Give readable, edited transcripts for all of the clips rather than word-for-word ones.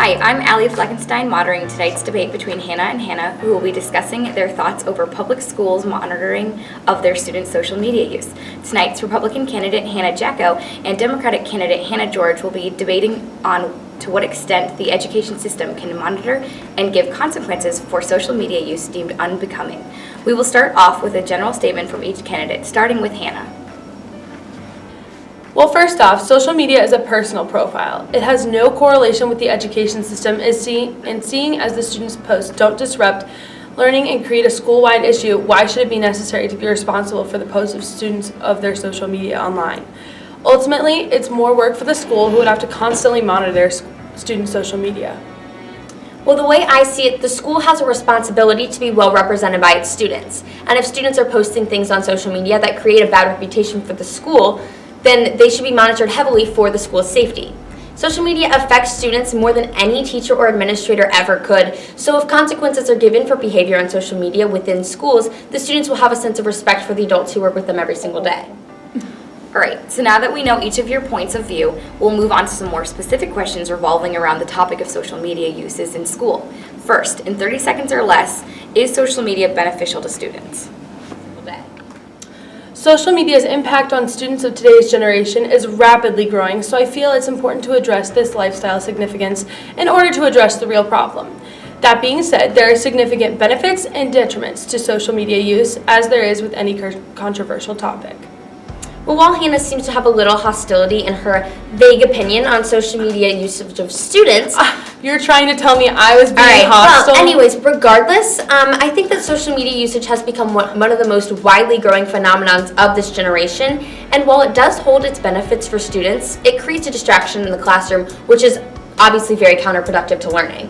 Hi, I'm Allie Fleckenstein, moderating tonight's debate between Hannah and Hannah, who will be discussing their thoughts over public schools' monitoring of their students' social media use. Tonight's Republican candidate Hannah Jacko and Democratic candidate Hannah George will be debating on to what extent the education system can monitor and give consequences for social media use deemed unbecoming. We will start off with a general statement from each candidate, starting with Hannah. Well, first off, social media is a personal profile. It has no correlation with the education system, and seeing as the students' posts don't disrupt learning and create a school-wide issue, why should it be necessary to be responsible for the posts of students of their social media online? Ultimately, it's more work for the school, who would have to constantly monitor their students' social media. Well, the way I see it, the school has a responsibility to be well represented by its students. And if students are posting things on social media that create a bad reputation for the school, then they should be monitored heavily for the school's safety. Social media affects students more than any teacher or administrator ever could, so if consequences are given for behavior on social media within schools, the students will have a sense of respect for the adults who work with them every single day. All right, so now that we know each of your points of view, we'll move on to some more specific questions revolving around the topic of social media uses in school. First, in 30 seconds or less, is social media beneficial to students? Social media's impact on students of today's generation is rapidly growing, so I feel it's important to address this lifestyle significance in order to address the real problem. That being said, there are significant benefits and detriments to social media use, as there is with any controversial topic. Well, while Hannah seems to have a little hostility in her vague opinion on social media usage of students... You're trying to tell me I was being hostile? Well, anyways, regardless, I think that social media usage has become one of the most widely growing phenomenons of this generation, and while it does hold its benefits for students, it creates a distraction in the classroom, which is obviously very counterproductive to learning.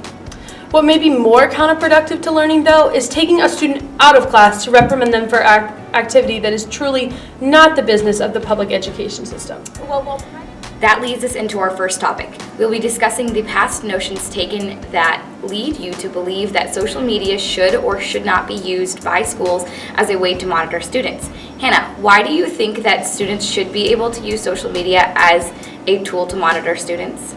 What may be more counterproductive to learning, though, is taking a student out of class to reprimand them for activity that is truly not the business of the public education system. That leads us into our first topic. We'll be discussing the past notions taken that lead you to believe that social media should or should not be used by schools as a way to monitor students. Hannah, why do you think that students should be able to use social media as a tool to monitor students?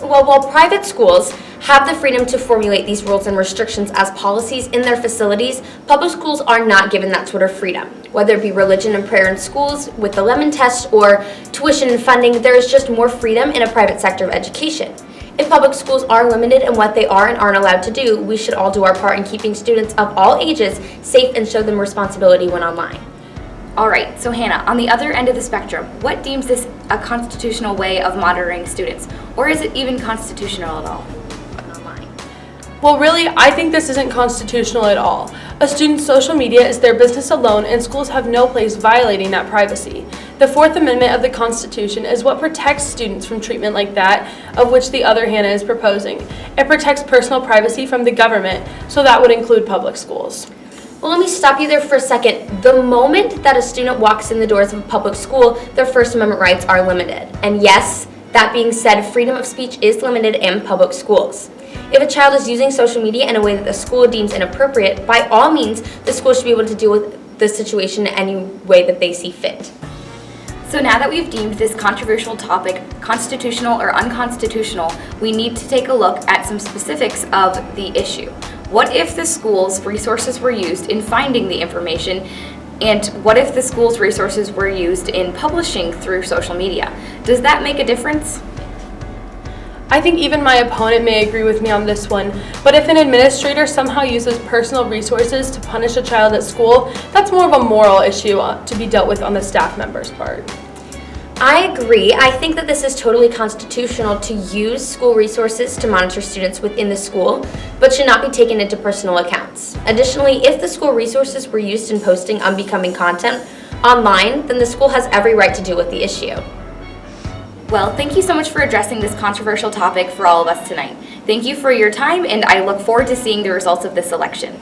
Well, while private schools have the freedom to formulate these rules and restrictions as policies in their facilities, public schools are not given that sort of freedom. Whether it be religion and prayer in schools with the Lemon Test or tuition and funding, there is just more freedom in a private sector of education. If public schools are limited in what they are and aren't allowed to do, we should all do our part in keeping students of all ages safe and show them responsibility when online. All right, so Hannah, on the other end of the spectrum, what deems this a constitutional way of monitoring students? Or is it even constitutional at all? Well, really, I think this isn't constitutional at all. A student's social media is their business alone, and schools have no place violating that privacy. The Fourth Amendment of the Constitution is what protects students from treatment like that, of which the other Hannah is proposing. It protects personal privacy from the government, so that would include public schools. Well, let me stop you there for a second. The moment that a student walks in the doors of a public school, their First Amendment rights are limited. And yes, that being said, freedom of speech is limited in public schools. If a child is using social media in a way that the school deems inappropriate, by all means, the school should be able to deal with the situation in any way that they see fit. So now that we've deemed this controversial topic constitutional or unconstitutional, we need to take a look at some specifics of the issue. What if the school's resources were used in finding the information? And what if the school's resources were used in publishing through social media? Does that make a difference? I think even my opponent may agree with me on this one, but if an administrator somehow uses personal resources to punish a child at school, that's more of a moral issue to be dealt with on the staff member's part. I agree. I think that this is totally constitutional to use school resources to monitor students within the school, but should not be taken into personal accounts. Additionally, if the school resources were used in posting unbecoming content online, then the school has every right to deal with the issue. Well, thank you so much for addressing this controversial topic for all of us tonight. Thank you for your time, and I look forward to seeing the results of this election.